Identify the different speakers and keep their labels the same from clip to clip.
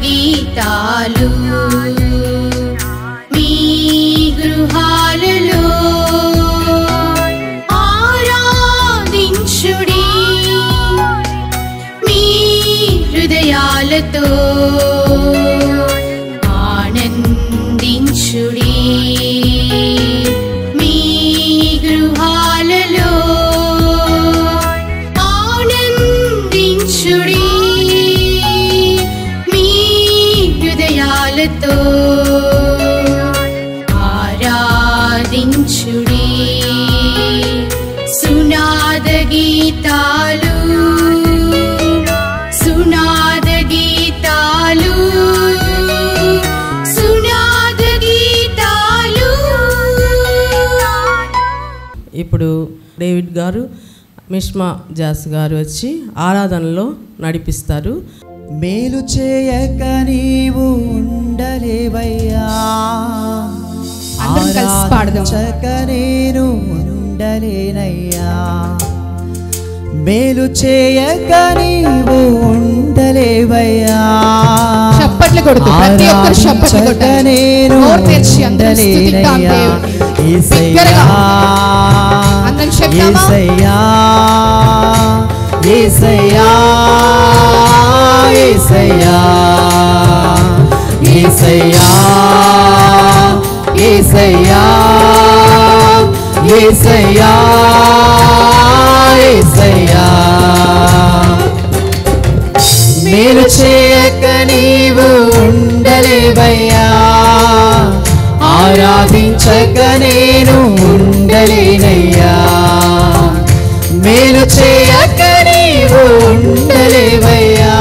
Speaker 1: గీతాలు మీ గృహాలలో ఆరాధించుడి మీ హృదయాలతో ఆనందించుడి మీ గృహాలలో ఆనందించుడి మీ హృదయాలతో ఆరాధించుడి సునాద గీతాలు సునాద గీతాలు సునాద గీతాలు.
Speaker 2: ఇప్పుడు డేవిడ్ గారు మిష్మా జాస్ గారు వచ్చి ఆరాధనలో నడిపిస్తారు.
Speaker 3: మేలు చేయక నీవు ఉండలేవయ్యా, ఆరాధించక నేను ఉండలేనయ్యా. మేలు చేయక నీవు ఉండలేవయ్యా,
Speaker 4: చప్పట్లు కొడుతూ ప్రతి ఒక్కరు చప్పట్లు కొట్టాలి.
Speaker 3: నేను ఉండలేనయ్యా. యేసయ్యా యేసయ్యా యేసయ్యా యేసయ్యా యేసయ్యా యేసయ్యా యేసయ్యా యేసయ్యా. మేలు చేయక నీవు ఉండలేవయ్యా, ఆరాధించక నేను ఉండలేనయ్యా. మేలు చేయక నీవు ఉండలేవయ్యా,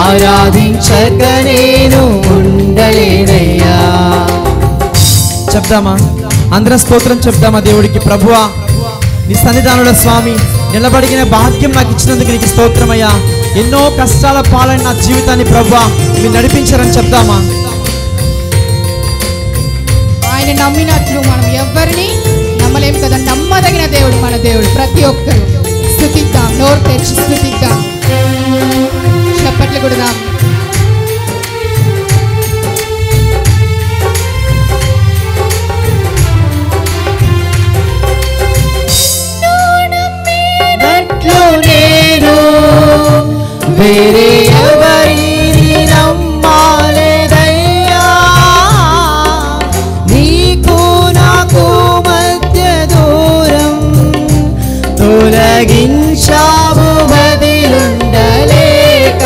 Speaker 3: ఆరాధించక నేను ఉండలేనయ్యా. చెప్దామా? అందరం స్తోత్రం చెప్దామా దేవుడికి. ప్రభువా నీ సన్నిధానంలో స్వామి నిలబడిన భాగ్యం నాకు ఇచ్చినందుకు నీకు స్తోత్రమయ్యా. ఎన్నో కష్టాల పాలైన నా జీవితాన్ని ప్రభువా మీరు నడిపించారని చెప్దామా?
Speaker 4: ఆయన నమ్మినట్లు మనం ఎవరిని నమ్మలేము కదా. నమ్మదగిన దేవుడు మన దేవుడు. ప్రతి ఒక్కరు స్తుతిద్దాం, నోరు తెరిచి స్తుతిద్దాం, చప్పట్లు కొడదాం.
Speaker 3: నేను వేరే ఎవరిని నమ్మాలేదయ్యా, నీకు నాకు మధ్య దూరం తొలగించావు బదిలుండలేక.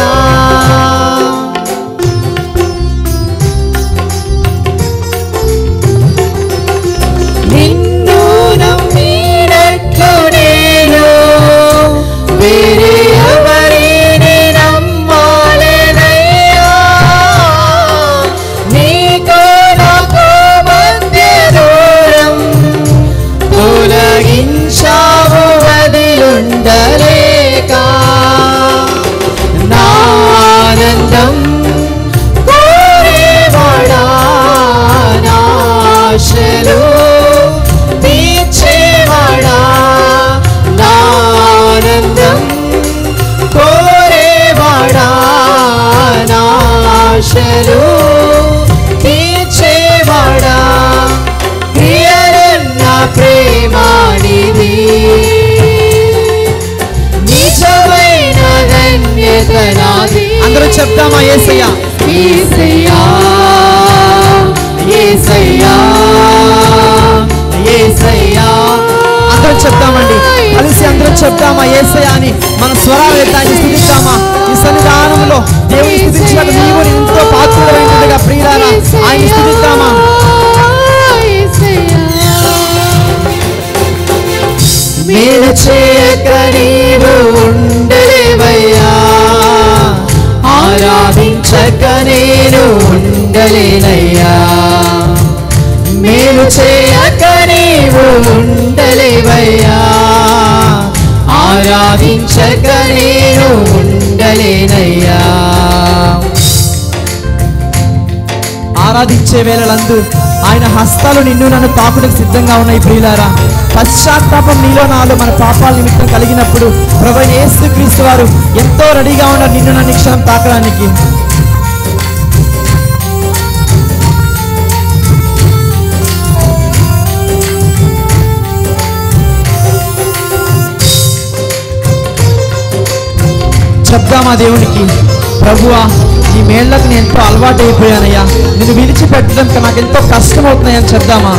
Speaker 3: నిన్ను నమ్మినట్లు నేను వేరే ఎవరిని నమ్మాలేదయ్యా, నీకు నాకు మధ్య దూరం తొలగించావు బదిలుండలేక. నా ఆనందం కోరేవాడా, నా ఆశలు తీర్చేవాడా, నా ఆనందం కోరేవాడా, నా ఆశలు తీర్చేవాడా. ప్రియరన్న ప్రేమానిది, నిజమైన ధన్యత నాది. అందరూ చెప్తామా? యేసయ్యా యేసయ్యా యేసయ్యా యేసయ్యా. అందరూ చెప్తామండి కలిసి, అందరూ చెప్తామా యేసయ్యా అని? మన స్వరాలు ఎత్తాన్ని స్థుతిద్దామా? ఈ సన్నిధానంలో దేవుని స్థుతించినట్టు నీవు ఎంతో పాత్రుడైనట్టుగా ప్రియులారా ఆయన స్థుతిద్దామా? మేలు చేయక నీవు ఉండలేవయ్యా, ఆరాధించక నేను ఉండలేనయ్యా. మేలు చేయక నీవు ఉండలేవయ్యా, ఆరాధించక నేను ఉండలేనయ్యా. ఆరాధించే వేళలందు ఆయన హస్తాలు నిన్ను నన్ను తాకుటకు సిద్ధంగా ఉన్నాయి ప్రియులారా. పశ్చాత్తాపం నీలో నాలో మన పాపాల నిమిత్తం కలిగినప్పుడు ప్రభువైన యేసుక్రీస్తు వారు ఎంతో రెడీగా ఉన్నారు నిన్ను నన్ను ఈ క్షణం తాకడానికి. చెప్దామా దేవునికి, ప్రభువా నీ మేళ్లకు నేను ఎంతో అలవాటు అయిపోయానయ్యా, నిన్ను విడిచిపెట్టడం నాకు ఎంతో కష్టం అవుతున్నాయని చెప్దామా.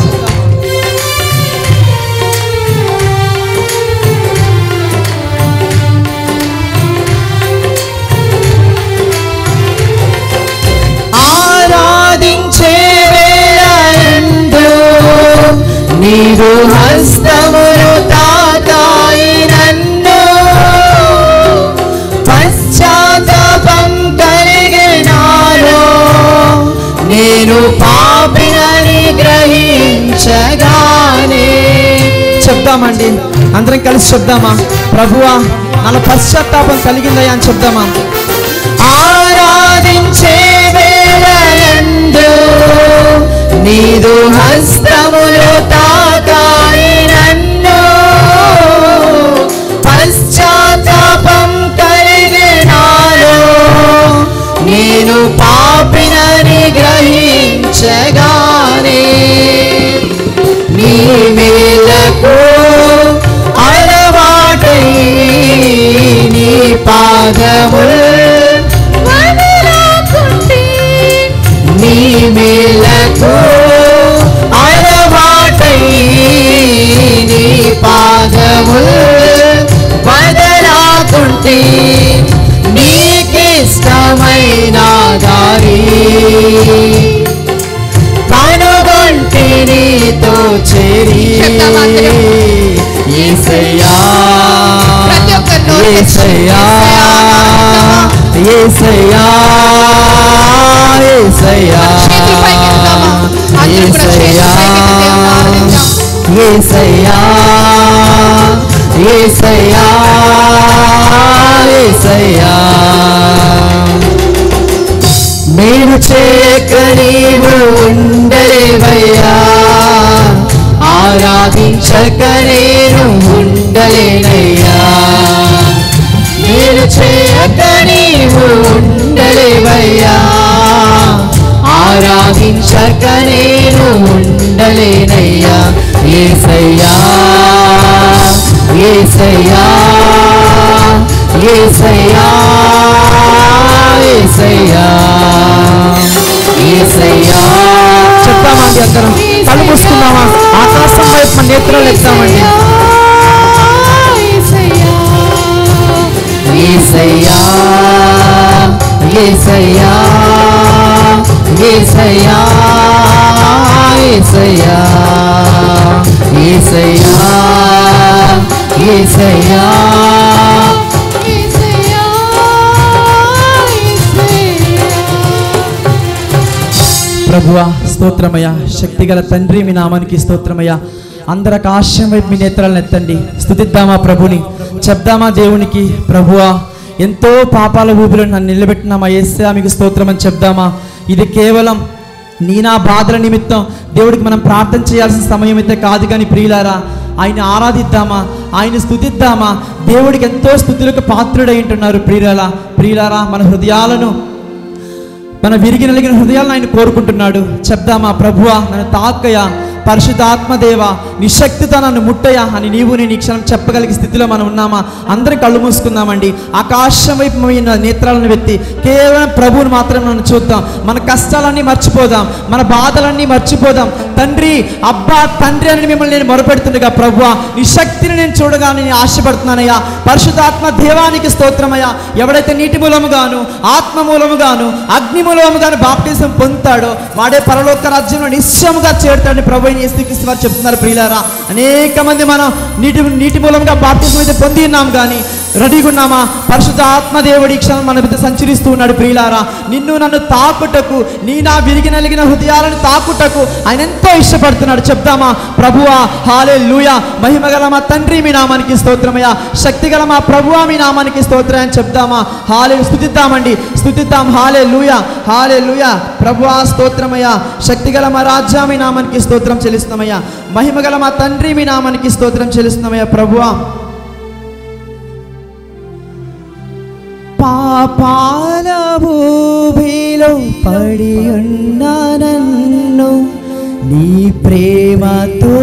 Speaker 3: ఆరాధించే వేళయందు నీవు హస్తములు తాకాయి నన్ను, పశ్చాత్తాపం కలిగినాలో నేను పాపినని గ్రహించగానే. చెప్దామండి అందరం కలిసి చెప్దామా, ప్రభువా నాలో పశ్చాత్తాపం కలిగిందయ్యా అని చెప్దామా. ఆరాధించే వేళయందు నీదు హస్తములు తాకాయి నన్ను, పశ్చాత్తాపం కలిగినాలో నేను పాపినని గ్రహించగానే. నీ మేలకు అలవాటై నీ పాదములు నీ మేలకు అలవాటై నీ పాదములు వదలాకుంటే నీకిష్టమైన దారి కనుగొంటే నీతో చేరి. యేసయ్యా యేసయ్యా యేసయ్యా యేసయ్యా యేసయ్యా యేసయ్యా యేసయ్యా యేసయ్యా. మేలు చేయక నీవు ఉండలేవయ్యా, ఆరాధించక నేను ఉండలేనయ్యా. మేలు చేయక నీవు ఉండలేవయ్యా, ఆరాధించక నేను ఉండలేనయ్యా. యేసయ్యా యేసయ్యా యేసయ్యా యేసయ్యా యేసయ్యా. చెప్తామండి అందరం కళ్ళు మూసుకుందామా, ఆకాశం వైపు మన నేత్రాలు ఎత్తామండి. యేసయ్యా యేసయ్యా యేసయ్యా యేసయ్యా యేసయ్యా యేసయ్యా. ప్రభువా స్తోత్రమయ్యా, శక్తిగల తండ్రి మీ నామానికి స్తోత్రమయ్యా. అందరు ఆకాశం వైపు మీ నేత్రాలను ఎత్తండి, స్తుతిద్దామా ప్రభుని, చెప్దామా దేవునికి, ప్రభువా ఎంతో పాపాల ఊపిలో నన్ను నిలబెట్టినామా యేసయ్యా మీకు స్తోత్రం అని చెప్దామా. ఇది కేవలం నీ నా బాధల నిమిత్తం దేవుడికి మనం ప్రార్థన చేయాల్సిన సమయం అయితే కాదు కానీ ప్రియులారా, ఆయన ఆరాధిద్దామా, ఆయన స్తుతిద్దామా. దేవుడికి ఎంతో స్తుతులకు పాత్రుడై ఉంటున్నారు ప్రియులారా. ప్రియులారా మన హృదయాలను, మన విరిగి నలిగిన హృదయాలను ఆయన కోరుకుంటున్నాడు. చెప్దామా, ప్రభువా నన్ను తాకయ్యా, పరిశుద్ధాత్మదేవ నీ శక్తితో నన్ను ముట్టయ్యా అని నీవు నేను ఈ క్షణం చెప్పగలిగే స్థితిలో మనం ఉన్నామా? అందరం కళ్ళు మూసుకుందామండి. ఆకాశం వైపు నేత్రాలను వెత్తి కేవలం ప్రభువుని మాత్రం మనం చూద్దాం. మన కష్టాలన్నీ మర్చిపోదాం, మన బాధలన్నీ మర్చిపోదాం. తండ్రి, అబ్బా తండ్రి అని మిమ్మల్ని నేను మొరపెడుతుండగా ప్రభువా నీ శక్తిని నేను చూడగానే నేను ఆశపడుతున్నానయ్యా. పరిశుద్ధాత్మ దేవానికి స్తోత్రమయ్యా. ఎవడైతే నీటి మూలముగాను, ఆత్మ మూలముగాను, అగ్ని మూలముగాను బాప్టిజం పొందుతాడో వాడే పరలోక రాజ్యంలో నిశ్చయముగా చేరుతాడని ప్రభు యేసుక్రీస్తు వారు చెప్తున్నారు. ప్రియులారా, అనేక మంది మనం నీటి మూలంగా బాప్టిజం అయితే పొంది ఉన్నాం, కానీ రెడీగా ఉన్నామా? పరిశుద్ధ ఆత్మదేవుడి క్షణం మన మీద సంచరిస్తూ ఉన్నాడు. ప్రియులారా, నిన్ను నన్ను తాకుటకు, నీ నా విరిగి నలిగిన హృదయాలను తాకుటకు ఆయన ఎంతో ఇష్టపడుతున్నాడు. చెప్దామా? ప్రభువా హల్లెలూయా, మహిమగల మా తండ్రి మీ నామానికి స్తోత్రమయ్యా, శక్తిగల మా ప్రభువా మీ నామానికి స్తోత్రం అని చెప్దామా? స్తుతిద్దామండి, స్తుతిద్దాం. హల్లెలూయా హల్లెలూయా. ప్రభువా స్తోత్రమయ్యా, శక్తిగల మా రాజా మీ నామానికి స్తోత్రం చెల్లిస్తున్నామయ్యా, మహిమగల మా తండ్రి మీ నామానికి స్తోత్రం చెల్లిస్తున్నామయ్యా. ప్రభువా, పాపాల ఊబిలో పడి ఉన్న నన్ను నీ ప్రేమతో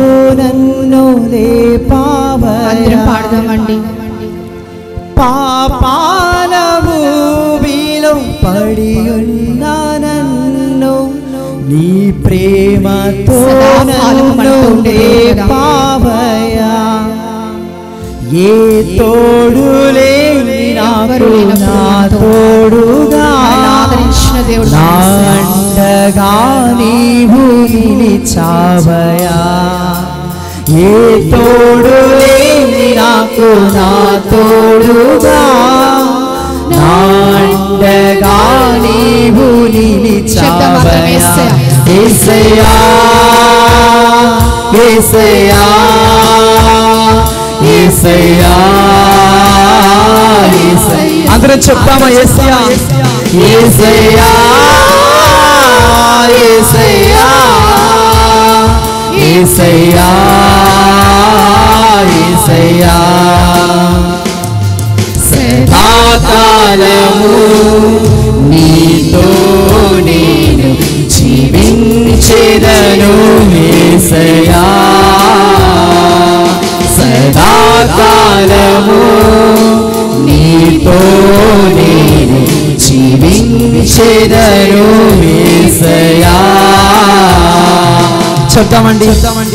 Speaker 3: నన్ను లేపావయ్యా.
Speaker 4: పాడదామండి.
Speaker 3: పాపాల ఊబిలో పడి ఉన్న నన్ను నీ ప్రేమతో నన్ను లేపావయ్యా. ఏ తోడు లేని నాకు నా తోడుగా నా అండగా నీవు నిలిచావయ్యా. ఏ తోడు లేని నాకు నా తోడుగా నా అండగా నీవు నిలిచావయ్యా. యేసయ్యా యేసయ్యా యేసయ్యా యేసయ్యా. అందరం చెప్తామా? యేసయ్యా యేసయ్యా యేసయ్యా యేసయ్యా యేసయ్యా. సదాకాలము నీతో నేను జీవించెదను యేసయ్యా. సదాకాలము నీతో నేను జీవించెదను యేసయ్యా. చెప్దామండి,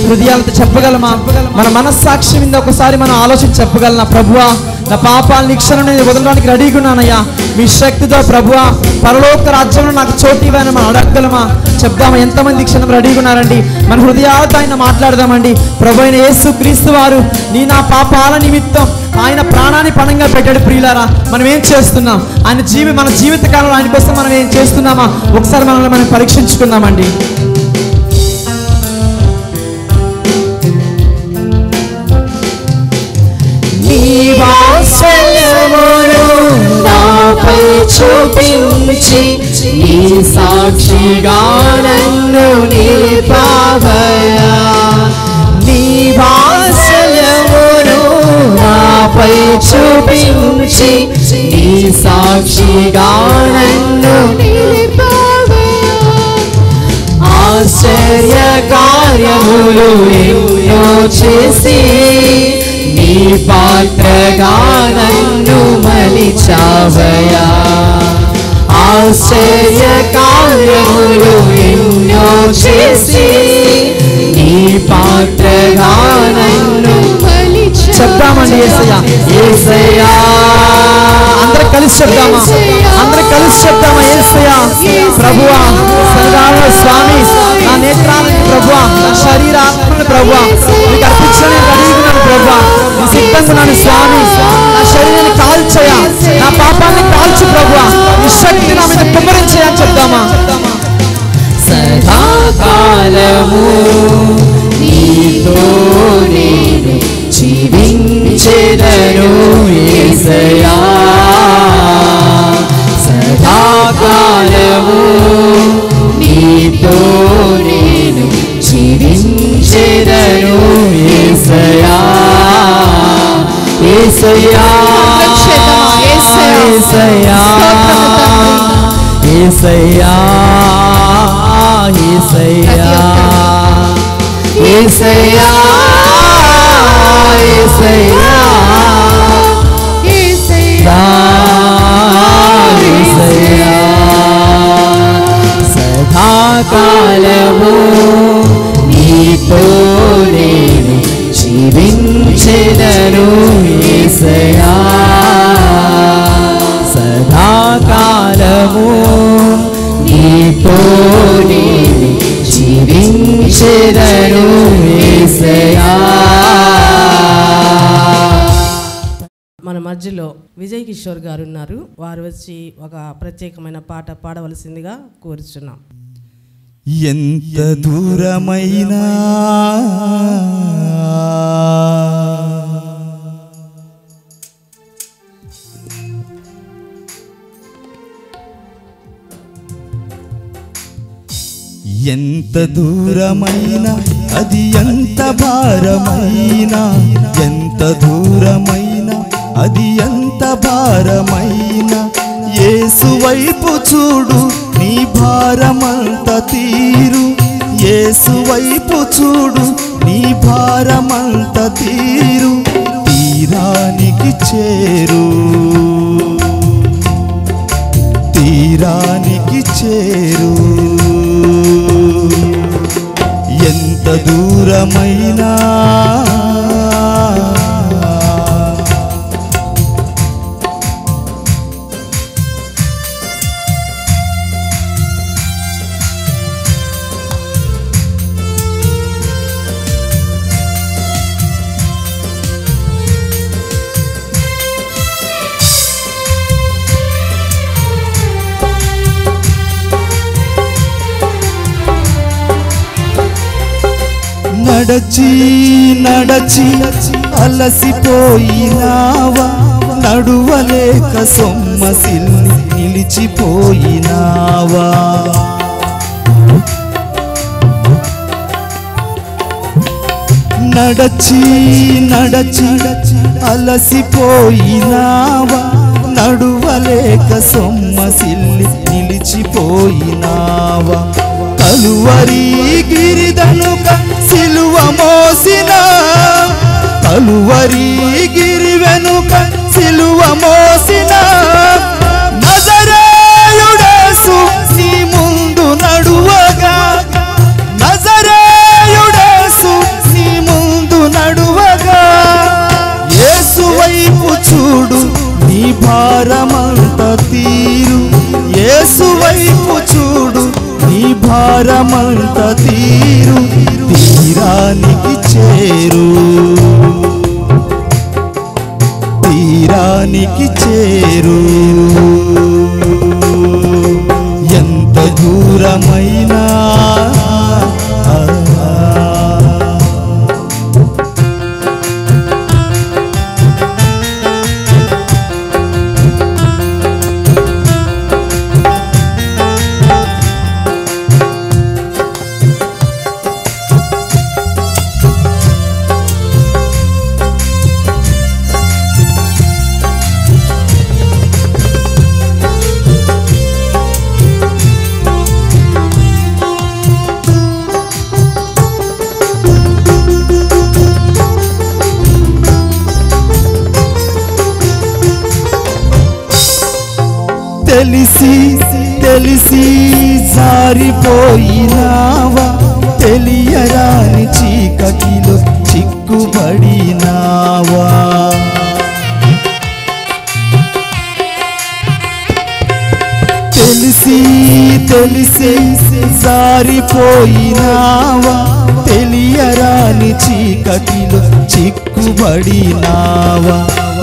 Speaker 3: హృదయాలతో చెప్పగలమా? మన మనస్సాక్షి మీద ఒకసారి మనం ఆలోచించి చెప్పగలనా? ప్రభువా, నా పాపాలని క్షణం నేను వదలడానికి రెడీగా ఉన్నానయ్యా. మీ శక్తితో ప్రభువా పరలోక రాజ్యంలో నాకు చోటు ఇవ్వని మనం అడగగలమా? చెప్దామా? ఎంతమంది క్షణం రెడీగా ఉన్నారండి? మన హృదయాలతో ఆయన మాట్లాడదామండి. ప్రభు అయిన యేసు క్రీస్తు వారు నీ నా పాపాల నిమిత్తం ఆయన ప్రాణాన్ని పణంగా పెట్టాడు. ప్రియులారా, మనం ఏం చేస్తున్నాం? మన జీవిత కాలంలో ఆయన కోసం మనం ఏం చేస్తున్నామా? ఒకసారి మనల్ని మనం పరీక్షించుకుందామండి. నీ వాత్సల్యమును నాపై చూపించి నీ సాక్షిగా నన్ను నిలిపావయ్యా. నీ వాత్సల్యమును నాపై చూపించి నీ సాక్షిగా నన్ను నిలిపావయ్యా. ఆశ్చర్య కార్యములు ఎన్నో చేసి నీ పాత్రగా నన్ను మలిచావయ్యా. ఆశ్చర్య కార్యములు ఎన్నో చేసి నీ పాత్రగా నన్ను చెప్తామండి. యేసయ్యా యేసయ్యా, అందరం కలిసి చెప్తామా? అందరం కలిసి చెప్తామా? యేసయ్యా ప్రభువా, సన్నిధానంలో స్వామి నా నేత్రాలను ప్రభువా, నా శరీరాత్మను ప్రభువా నీకు అర్పించని రెడీగున్నాను ప్రభువా. నీ సిద్ధంగా ఉన్నాను స్వామి. నా శరీరాన్ని కాల్చయా, నా పాపాన్ని కాల్చు ప్రభువా, నీ శక్తి నా మీద కుమ్మరించయని చెప్తామా? సదాకాలము నీతో నేను జీవించెదను యేసయ్యా. సదాకాలము నీతో నేను జీవించెదను యేసయ్యా. యేసయ్యా యేసయ్యా యేసయ్యా యేసయ్యా యేసయ్యా యేసయ్యా యేసయ్యా. సదాకాలము నీతో నేను జీవించెదను యేసయ్యా. సదాకాలము నీతో నేను జీవించెదను యేసయ్యా.
Speaker 2: మన మధ్యలో విజయ్ కిషోర్ గారు ఉన్నారు. వారు వచ్చి ఒక ప్రత్యేకమైన పాట పాడవలసిందిగా కోరుచున్నాం.
Speaker 5: ఎంత దూరమైనా ఎంత దూరమైనా అది ఎంత భారమైనా, ఎంత దూరమైనా అది ఎంత భారమైనా, యేసు వైపు చూడు నీ భారమంత తీరు. యేసు వైపు చూడు నీ భారమంత తీరు. తీరానికి చేరు, తీరానికి చేరు. ఎంత దూరమైనా నడచి నడచి అలసిపోయినావా, నడువలేక సొమ్మసిల్లి నిలిచిపోయినావా. నడచి నడచి అలసిపోయినావా, నడువలేక సొమ్మసిల్లి నిలిచిపోయినావా. కలువరి గిరిదనుక సిలువ మోసిన, కలువరి గిరి వెనుక సిలువ మోసిన నజరేయుడేసు నీ ముందు నడువగా, నజరేయుడేసు నీ ముందు నడువగా. యేసు వైపు చూడు నీ భారమంత తీరు. యేసు వైపు చూడు నీ భారమంత తీరు. తీరానికి చేరు, తీరానికి చేరు. ఎంత దూరమైనా తెలిసి తెలిసి జారిపోయినావా, తెలియరాని చీకటిలో చిక్కుబడినావా. తెలిసి తెలిసి జారిపోయినావా, తెలియరాని చీకటిలో చిక్కుబడినావా.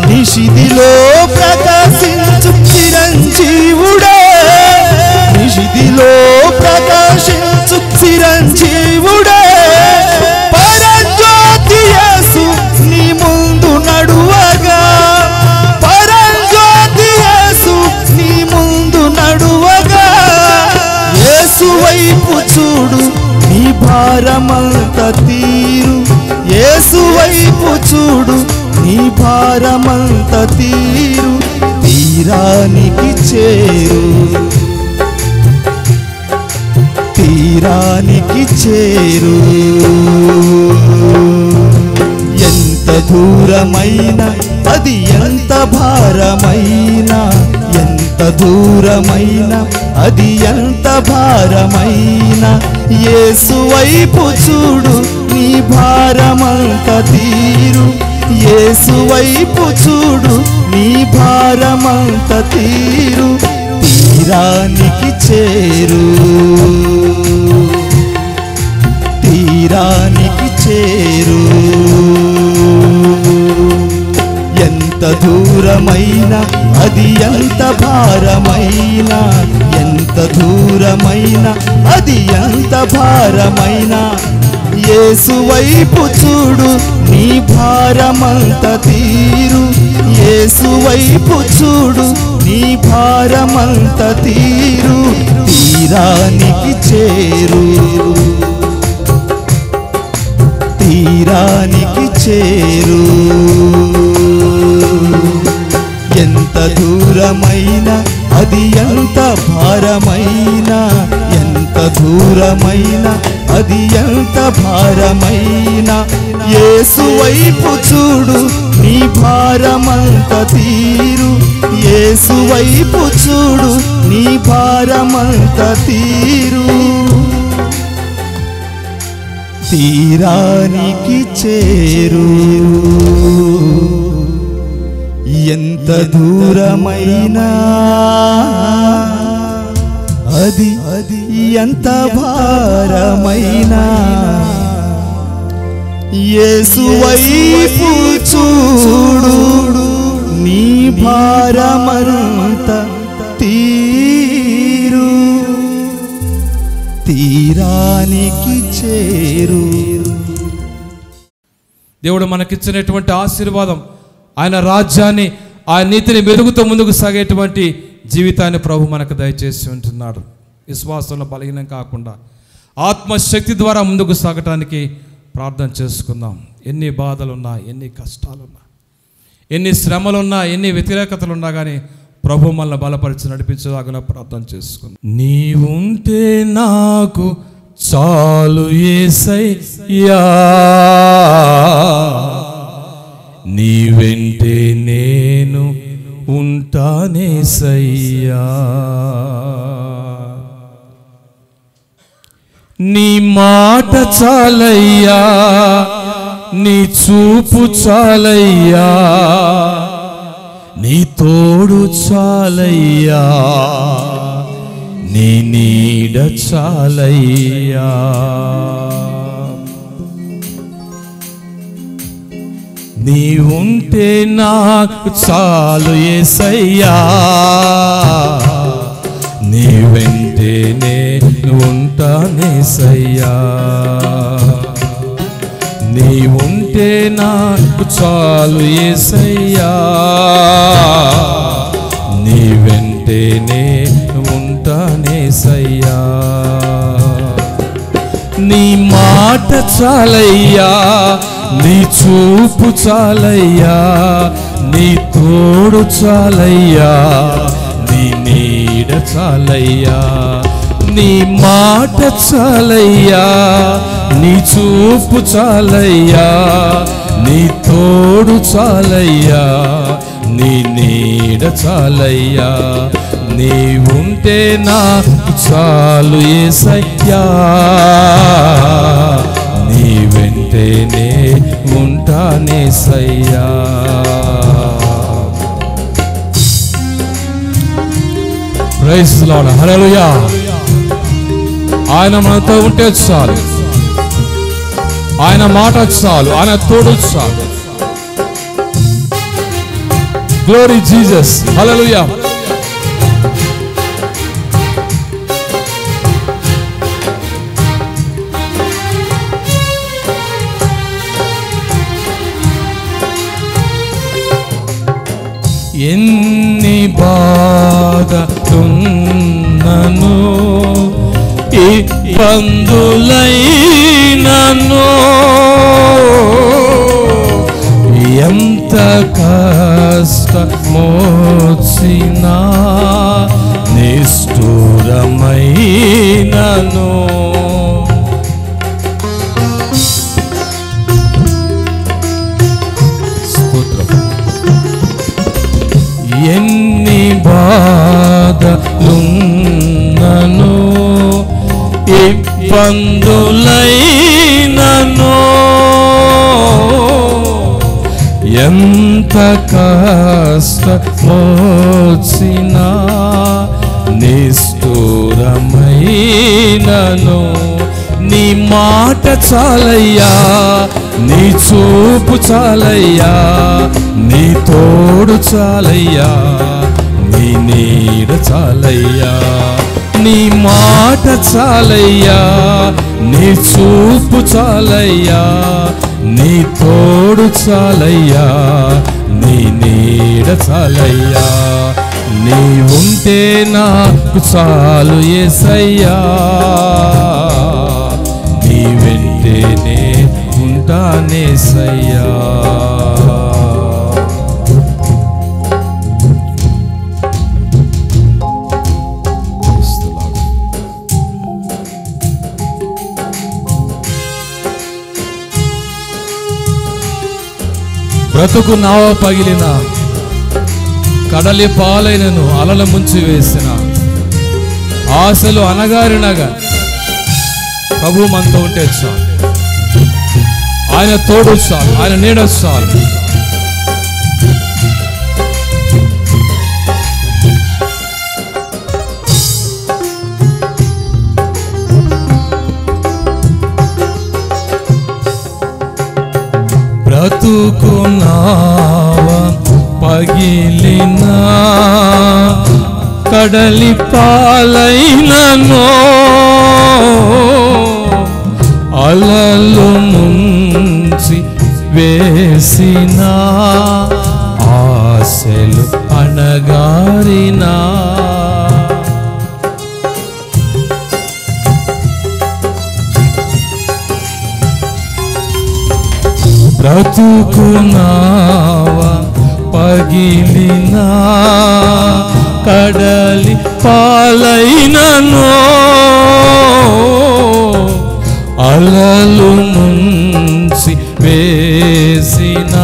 Speaker 5: నిషిదిలో ప్రకాశించు చిరంజీవుడే, నిషిదిలో ప్రకాశించు చిరంజీవుడే. పరంజ్యోతి యేసు నీ ముందు నడువగా, పరంజ్యోతి యేసు నీ ముందు నడువగా. యేసు వైపు చూడు నీ భారమంత తీరు. యేసు వైపు చూడు నీ భారమంత తీరు. తీరానికి చేరు, తీరానికి చేరు. ఎంత దూరమైనా అది ఎంత భారమైనా, ఎంత దూరమైనా అది ఎంత భారమైనా. యేసు వైపు చూడు నీ భారమంత తీరు. యేసు వైపు చూడు నీ భారమంత తీరు. తీరానికి చేరు, తీరానికి చేరు. ఎంత దూరమైన అది ఎంత భారమైన, ఎంత దూరమైన అది ఎంత భారమైన, యేసు వైపు చూడు నీ భారమంత తీరు, యేసు వైపు చూడు నీ భారమంత తీరు, తీరానికి చేరు, తీరానికి చేరు. ఎంత దూరమైన అది ఎంత భారమైన, ఎంత దూరమైన అది ఎంత భారమైన, యేసు వైపు చూడు నీ భారమంత తీరు, యేసు వైపు చూడు నీ భారమంత తీరు, తీరానికి చేరు. ఎంత దూరమైనా అది ఎంత భారమైనా, యేసు వైపు చూడు నీ భారమంత తీరు, తీరానికి చేరు.
Speaker 6: దేవుడు మనకిచ్చినటువంటి ఆశీర్వాదం, ఆయన రాజ్యాన్ని, ఆయన నీతిని మెరుగుతూ ముందుకు సాగేటువంటి జీవితాన్ని ప్రభు మనకు దయచేసి ఉంటున్నాడు. విశ్వాసంలో బలహీనం కాకుండా ఆత్మశక్తి ద్వారా ముందుకు సాగటానికి ప్రార్థన చేసుకుందాం. ఎన్ని బాధలున్నా, ఎన్ని కష్టాలున్నా, ఎన్ని శ్రమలున్నా, ఎన్ని వ్యతిరేకతలున్నా కానీ ప్రభు మనల్ని బలపరిచి నడిపించేలాగా ప్రార్థన చేసుకుందాం. నీవుంటే నాకు చాలు యేసయ్యా, నీ వెంటే నేను ఉంటానేసయ్యా, నీ మాట చాలయ్యా, నీ చూపు చాలయ్యా, నీ తోడు చాలయ్యా, నీ నీడ చాలయ్యా. నీవుంటే నాకు చాలు యేసయ్యా, నీ వెంటే నేను ఉంటానేసయ్యా, నీవుంటే నాకు చాలు యేసయ్యా, నీ వెంటే నేను ఉంటానేసయ్యా, నీ మాట చాలయ్యా, నీ చూపు చాలయ్యా, నీ తోడు చాలయ్యా, నీ నీడ చాలయ్యా, నీ మాట చాలయ్యా, నీ చూపు చాలయ్యా, నీ తోడు చాలయ్యా, నీ నీడ చాలయ్యా, నీవుంటే నాకు చాలు యేసయ్యా, నీ వెంటనే ఉంటానేసయ్యా. ప్రైజ్ ది లార్డ్, హల్లెలూయా. ఆయన మనతో ఉంటే చాలు, ఆయన మాట చాలు, ఆయన తోడు చాలు. గ్లోరీ జీసస్, హల్లెలూయా. ఎన్ని బాధలున్నను, ఇబ్బందులైనను, ఎంత కష్టమొచ్చినా నిష్ఠురమైనను, ఎన్ని బాధలున్నను, ఇబ్బందులైనను, ఎంత కష్టమొచ్చినా నిష్ఠురమైనను, నీ మాట చాలయ్యా, నీ చూపు చాలయ్యా, నీ తోడు చాలయ్యా, నీ నీడ చాలయ్యా. నీ మాట చాలయ్యా, నీ చూపు చాలయ్యా, నీ తోడు చాలయ్యా, నీ నీడ చాలయ్యా. నీ ఉంటే నాకు చాలు యేసయ్యా, నీ వెంటనే ఉంటానేసయ్యా. బ్రతుకు నావ పగిలిన, కడలి పాలైనను అలల ముంచి వేసిన, ఆశలు అనగారినగా ప్రభు మనతో ఉంటే చాలు, ఆయన తోడు చాలు, ఆయన నీడ చాలు. బ్రతుకు నావ పగిలినా, కడలి పాలైనను అలలు ముంచి వేసిన, ఆశలు అనగారినా బ్రతుకు నావ పగిలినా, కడలి పాలైనను అలలు ముంచి వేసిన,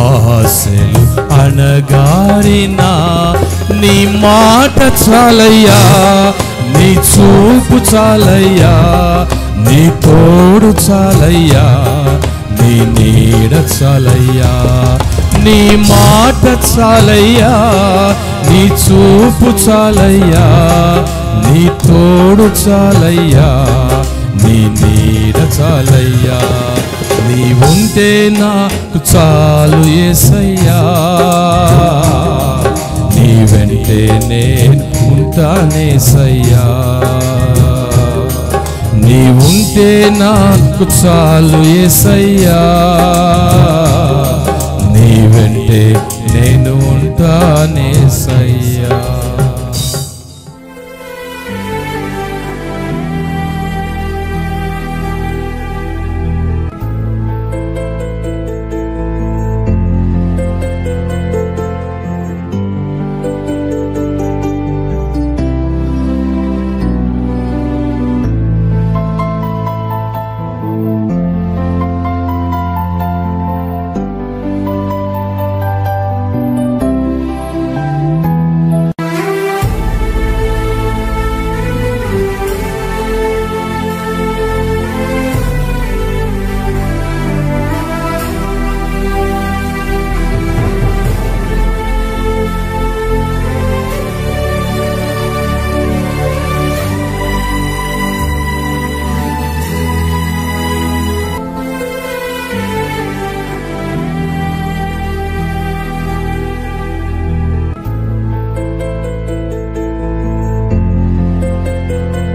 Speaker 6: ఆశలు అనగారినా. నీ మాట చాలయ్యా, నీ చూపు చాలయ్యా, నీ తోడు చాలయ్యా, నీ నీడ చాలయ్యా. నీ మాట చాలయ్యా, నీ చూపు చాలయ్యా, నీ తోడు చాలయ్యా, నీ నీడ చాలయ్యా. నీ ఉంటే నాకు చాలు యేసయ్యా, నీ వెంటే నేను ఉంటానేసయ్యా. నీ ఉంటే నాకు చాలు యేసయ్యా, నీ వెంటే నేను ఉంటానేసయ్యా.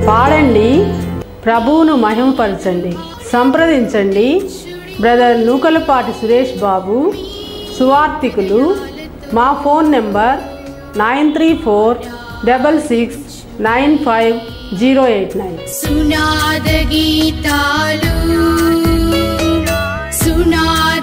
Speaker 7: పాడండి, ప్రభువును మహిమపరచండి. సంప్రదించండి బ్రదర్ నూకలపాటి సురేష్ బాబు, సువార్తికులు. మా ఫోన్ నెంబర్ 9346695089.
Speaker 1: సునాద గీతాలు సునాద